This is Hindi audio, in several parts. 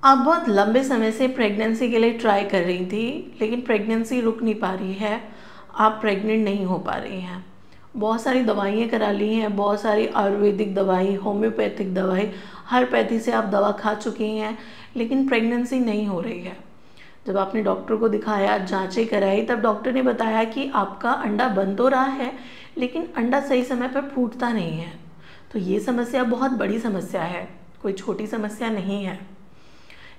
आप बहुत लंबे समय से प्रेगनेंसी के लिए ट्राई कर रही थी, लेकिन प्रेगनेंसी रुक नहीं पा रही है। आप प्रेग्नेंट नहीं हो पा रही हैं। बहुत सारी दवाइयाँ करा ली हैं, बहुत सारी आयुर्वेदिक दवाई, होम्योपैथिक दवाई, हर पैथी से आप दवा खा चुकी हैं, लेकिन प्रेगनेंसी नहीं हो रही है। जब आपने डॉक्टर को दिखाया, जांचें कराई, तब डॉक्टर ने बताया कि आपका अंडा बन तो रहा है, लेकिन अंडा सही समय पर फूटता नहीं है। तो ये समस्या बहुत बड़ी समस्या है, कोई छोटी समस्या नहीं है।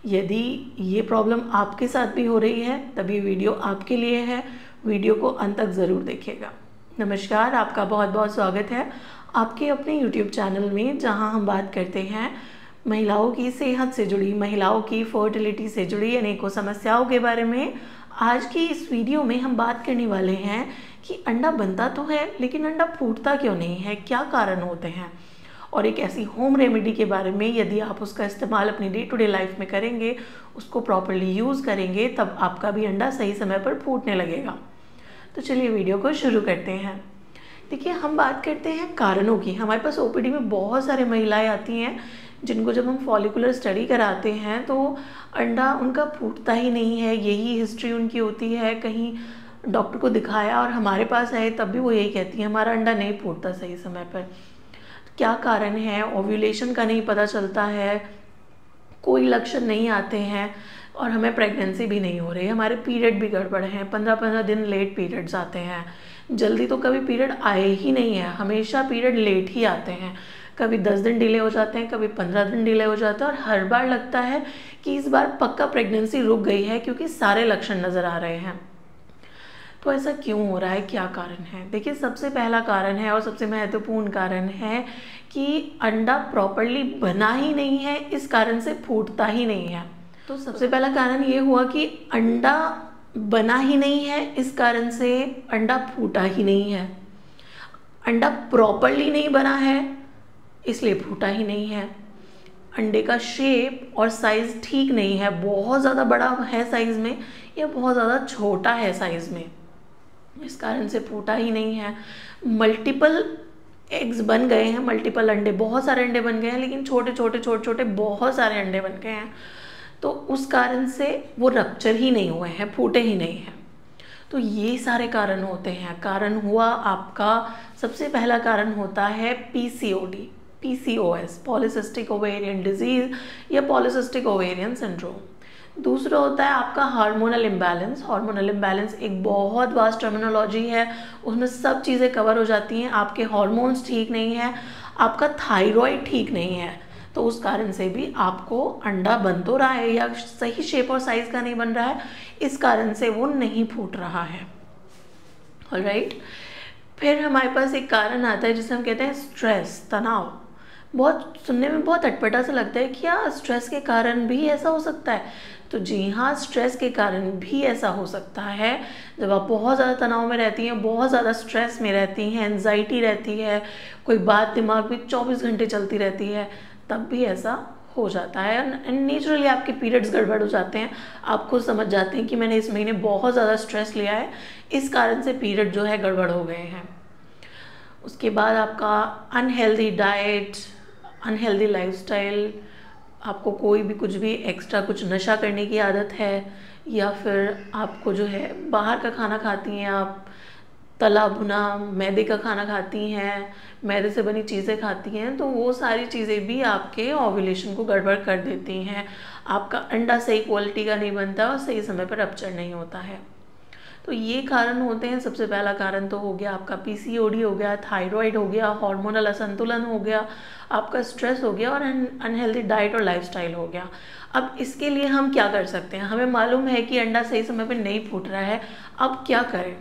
यदि ये प्रॉब्लम आपके साथ भी हो रही है, तब ये वीडियो आपके लिए है। वीडियो को अंत तक ज़रूर देखिएगा। नमस्कार, आपका बहुत बहुत स्वागत है आपके अपने YouTube चैनल में, जहां हम बात करते हैं महिलाओं की सेहत से जुड़ी, महिलाओं की फर्टिलिटी से जुड़ी अनेकों समस्याओं के बारे में। आज की इस वीडियो में हम बात करने वाले हैं कि अंडा बनता तो है, लेकिन अंडा फूटता क्यों नहीं है, क्या कारण होते हैं, और एक ऐसी होम रेमेडी के बारे में, यदि आप उसका इस्तेमाल अपनी डे टू डे लाइफ में करेंगे, उसको प्रॉपरली यूज़ करेंगे, तब आपका भी अंडा सही समय पर फूटने लगेगा। तो चलिए वीडियो को शुरू करते हैं। देखिए, हम बात करते हैं कारणों की। हमारे पास ओपीडी में बहुत सारे महिलाएं आती हैं जिनको जब हम फॉलिकुलर स्टडी कराते हैं तो अंडा उनका फूटता ही नहीं है। यही हिस्ट्री उनकी होती है। कहीं डॉक्टर को दिखाया और हमारे पास आए तब भी वो यही कहती है, हमारा अंडा नहीं फूटता सही समय पर। क्या कारण है? ओव्यूलेशन का नहीं पता चलता है, कोई लक्षण नहीं आते हैं, और हमें प्रेगनेंसी भी नहीं हो रही, हमारे पीरियड भी गड़बड़ हैं, 15-15 दिन लेट पीरियड्स आते हैं। जल्दी तो कभी पीरियड आए ही नहीं है, हमेशा पीरियड लेट ही आते हैं। कभी 10 दिन डिले हो जाते हैं, कभी 15 दिन डिले हो जाते हैं, और हर बार लगता है कि इस बार पक्का प्रेगनेंसी रुक गई है, क्योंकि सारे लक्षण नज़र आ रहे हैं। तो ऐसा क्यों हो रहा है, क्या कारण है? देखिए, सबसे पहला कारण है और सबसे महत्वपूर्ण कारण है कि अंडा प्रॉपरली बना ही नहीं है, इस कारण से फूटता ही नहीं है। तो सबसे पहला कारण ये हुआ कि अंडा बना ही नहीं है, इस कारण से अंडा फूटा ही नहीं है। अंडा प्रॉपरली नहीं बना है, इसलिए फूटा ही नहीं है। अंडे का शेप और साइज़ ठीक नहीं है, बहुत ज़्यादा बड़ा है साइज़ में या बहुत ज़्यादा छोटा है साइज़ में, इस कारण से फूटा ही नहीं है। मल्टीपल एग्स बन गए हैं, मल्टीपल अंडे, बहुत सारे अंडे बन गए हैं, लेकिन छोटे छोटे बहुत सारे अंडे बन गए हैं, तो उस कारण से वो रप्चर ही नहीं हुए हैं, फूटे ही नहीं हैं। तो ये सारे कारण होते हैं। कारण हुआ आपका, सबसे पहला कारण होता है PCOD, PCOS, polycystic ovarian disease या पॉलीसिस्टिक ओवेरियन सिंड्रोम। दूसरा होता है आपका हार्मोनल इम्बैलेंस। हार्मोनल इम्बैलेंस एक बहुत वास्ट टर्मिनोलॉजी है, उसमें सब चीज़ें कवर हो जाती हैं। आपके हार्मोन्स ठीक नहीं है, आपका थायराइड ठीक नहीं है, तो उस कारण से भी आपको अंडा बन तो रहा है या सही शेप और साइज़ का नहीं बन रहा है, इस कारण से वो नहीं फूट रहा है। ऑलराइट, फिर हमारे पास एक कारण आता है जिसे हम कहते हैं स्ट्रेस, तनाव। बहुत सुनने में बहुत अटपटा सा लगता है कि क्या स्ट्रेस के कारण भी ऐसा हो सकता है? तो जी हाँ, स्ट्रेस के कारण भी ऐसा हो सकता है। जब आप बहुत ज़्यादा तनाव में रहती हैं, बहुत ज़्यादा स्ट्रेस में रहती हैं, एंजाइटी रहती है, कोई बात दिमाग में 24 घंटे चलती रहती है, तब भी ऐसा हो जाता है। एंड नेचुरली आपके पीरियड्स गड़बड़ हो जाते हैं। आप खुद समझ जाते हैं कि मैंने इस महीने बहुत ज़्यादा स्ट्रेस लिया है, इस कारण से पीरियड जो है गड़बड़ हो गए हैं। उसके बाद आपका अनहेल्दी डाइट, अनहेल्दी लाइफस्टाइल, आपको कोई भी कुछ भी एक्स्ट्रा कुछ नशा करने की आदत है, या फिर आपको जो है बाहर का खाना खाती हैं आप, तला भुना मैदे का खाना खाती हैं, मैदे से बनी चीज़ें खाती हैं, तो वो सारी चीज़ें भी आपके ओव्यूलेशन को गड़बड़ कर देती हैं। आपका अंडा सही क्वालिटी का नहीं बनता और सही समय पर रप्चर नहीं होता है। तो ये कारण होते हैं। सबसे पहला कारण तो हो गया आपका पीसीओडी हो गया, थायराइड हो गया, हार्मोनल असंतुलन हो गया, आपका स्ट्रेस हो गया, और अनहेल्दी डाइट और लाइफस्टाइल हो गया। अब इसके लिए हम क्या कर सकते हैं? हमें मालूम है कि अंडा सही समय पर नहीं फूट रहा है, अब क्या करें?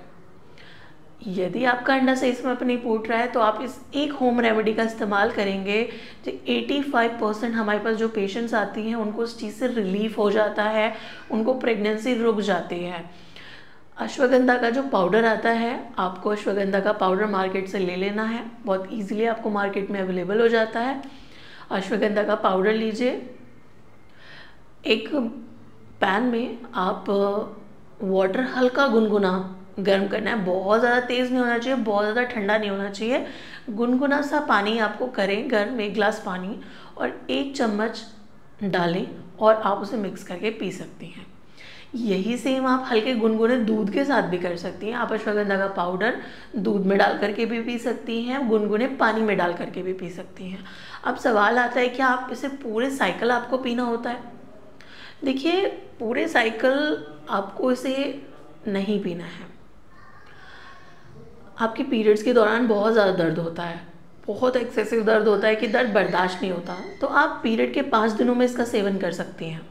यदि आपका अंडा सही समय पर नहीं फूट रहा है, तो आप इस एक होम रेमेडी का इस्तेमाल करेंगे। जो 85% हमारे पास जो पेशेंट्स आती हैं उनको उस चीज़ से रिलीफ हो जाता है, उनको प्रेगनेंसी रुक जाती है। अश्वगंधा का जो पाउडर आता है, आपको अश्वगंधा का पाउडर मार्केट से ले लेना है, बहुत इजीली आपको मार्केट में अवेलेबल हो जाता है। अश्वगंधा का पाउडर लीजिए, एक पैन में आप वाटर हल्का गुनगुना गर्म करना है, बहुत ज़्यादा तेज़ नहीं होना चाहिए, बहुत ज़्यादा ठंडा नहीं होना चाहिए। गुनगुना सा पानी आपको करें गर्म, 1 गिलास पानी, और 1 चम्मच डालें और आप उसे मिक्स करके पी सकती हैं। यही सेम आप हल्के गुनगुने दूध के साथ भी कर सकती हैं। आप अश्वगंधा का पाउडर दूध में डाल करके भी पी सकती हैं, गुनगुने पानी में डाल करके भी पी सकती हैं। अब सवाल आता है कि आप इसे पूरे साइकिल आपको पीना होता है? देखिए, पूरे साइकिल आपको इसे नहीं पीना है। आपके पीरियड्स के दौरान बहुत ज़्यादा दर्द होता है, बहुत एक्सेसिव दर्द होता है कि दर्द बर्दाश्त नहीं होता, तो आप पीरियड के 5 दिनों में इसका सेवन कर सकती हैं।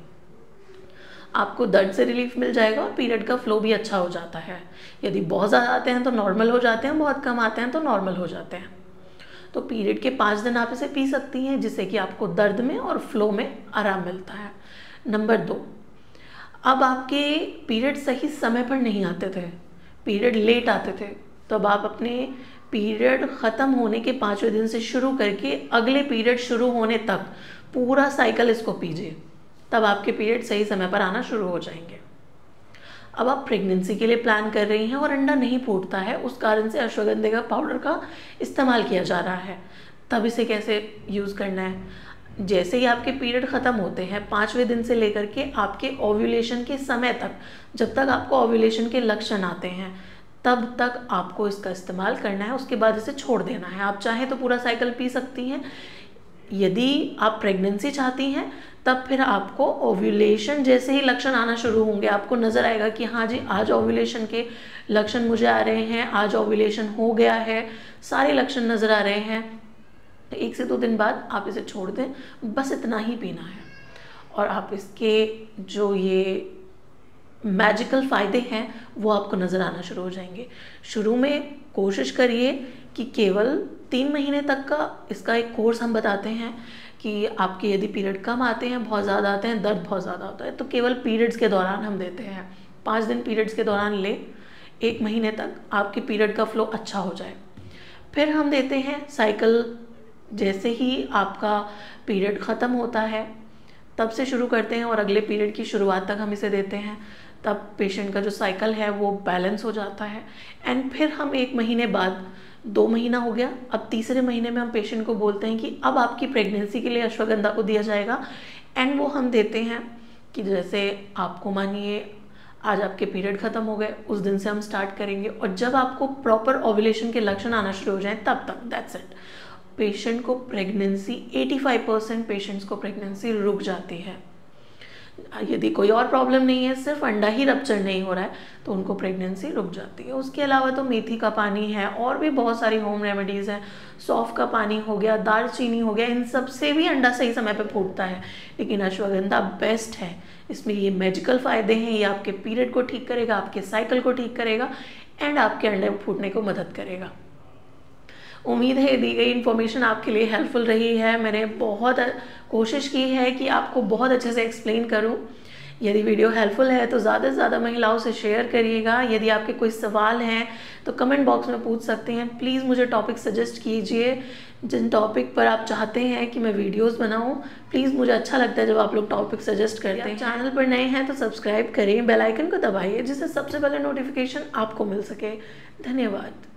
आपको दर्द से रिलीफ मिल जाएगा और पीरियड का फ्लो भी अच्छा हो जाता है। यदि बहुत ज़्यादा आते हैं तो नॉर्मल हो जाते हैं, बहुत कम आते हैं तो नॉर्मल हो जाते हैं। तो पीरियड के 5 दिन आप इसे पी सकती हैं, जिससे कि आपको दर्द में और फ्लो में आराम मिलता है। नंबर 2, अब आपके पीरियड सही समय पर नहीं आते थे, पीरियड लेट आते थे, तो अब आप अपने पीरियड ख़त्म होने के 5वें दिन से शुरू करके अगले पीरियड शुरू होने तक पूरा साइकिल इसको पीजिए, तब आपके पीरियड सही समय पर आना शुरू हो जाएंगे। अब आप प्रेगनेंसी के लिए प्लान कर रही हैं और अंडा नहीं फूटता है, उस कारण से अश्वगंधे का पाउडर का इस्तेमाल किया जा रहा है, तब इसे कैसे यूज़ करना है? जैसे ही आपके पीरियड ख़त्म होते हैं 5वें दिन से लेकर के आपके ओव्यूलेशन के समय तक, जब तक आपको ओव्यूलेशन के लक्षण आते हैं तब तक आपको इसका इस्तेमाल करना है, उसके बाद इसे छोड़ देना है। आप चाहें तो पूरा साइकिल पी सकती हैं। यदि आप प्रेगनेंसी चाहती हैं तब फिर आपको ओव्यूलेशन जैसे ही लक्षण आना शुरू होंगे, आपको नज़र आएगा कि हाँ जी आज ओव्यूलेशन के लक्षण मुझे आ रहे हैं, आज ओव्यूलेशन हो गया है, सारे लक्षण नज़र आ रहे हैं, तो 1 से 2 दिन बाद आप इसे छोड़ दें। बस इतना ही पीना है और आप इसके जो ये मैजिकल फ़ायदे हैं वो आपको नज़र आना शुरू हो जाएंगे। शुरू में कोशिश करिए कि केवल 3 महीने तक का इसका एक कोर्स हम बताते हैं कि आपके यदि पीरियड कम आते हैं, बहुत ज़्यादा आते हैं, दर्द बहुत ज़्यादा होता है, तो केवल पीरियड्स के दौरान हम देते हैं। 5 दिन पीरियड्स के दौरान ले, 1 महीने तक आपके पीरियड का फ्लो अच्छा हो जाए। फिर हम देते हैं साइकिल, जैसे ही आपका पीरियड ख़त्म होता है तब से शुरू करते हैं और अगले पीरियड की शुरुआत तक हम इसे देते हैं, तब पेशेंट का जो साइकिल है वो बैलेंस हो जाता है। एंड फिर हम 1 महीने बाद, 2 महीना हो गया, अब तीसरे महीने में हम पेशेंट को बोलते हैं कि अब आपकी प्रेगनेंसी के लिए अश्वगंधा को दिया जाएगा। एंड वो हम देते हैं कि जैसे आपको मानिए आज आपके पीरियड ख़त्म हो गए, उस दिन से हम स्टार्ट करेंगे और जब आपको प्रॉपर ओव्यूलेशन के लक्षण आना शुरू हो जाए तब तक, दैट्स इट। पेशेंट को प्रेगनेंसी 85% पेशेंट्स को प्रेगनेंसी रुक जाती है। यदि कोई और प्रॉब्लम नहीं है, सिर्फ अंडा ही रप्चर नहीं हो रहा है, तो उनको प्रेगनेंसी रुक जाती है। उसके अलावा तो मेथी का पानी है और भी बहुत सारी होम रेमेडीज़ हैं, सौंफ का पानी हो गया, दालचीनी हो गया, इन सब से भी अंडा सही समय पे फूटता है। लेकिन अश्वगंधा बेस्ट है, इसमें ये मैजिकल फ़ायदे हैं, ये आपके पीरियड को ठीक करेगा, आपके साइकिल को ठीक करेगा एंड आपके अंडे फूटने को मदद करेगा। उम्मीद है दी गई इन्फॉर्मेशन आपके लिए हेल्पफुल रही है। मैंने बहुत कोशिश की है कि आपको बहुत अच्छे से एक्सप्लेन करूं। यदि वीडियो हेल्पफुल है तो ज़्यादा से ज़्यादा महिलाओं से शेयर करिएगा। यदि आपके कोई सवाल हैं तो कमेंट बॉक्स में पूछ सकते हैं। प्लीज़ मुझे टॉपिक सजेस्ट कीजिए, जिन टॉपिक पर आप चाहते हैं कि मैं वीडियोस बनाऊं। प्लीज़, मुझे अच्छा लगता है जब आप लोग टॉपिक सजेस्ट करते हैं। चैनल पर नए हैं तो सब्सक्राइब करें, बेल आइकन को दबाइए जिससे सबसे पहले नोटिफिकेशन आपको मिल सके। धन्यवाद।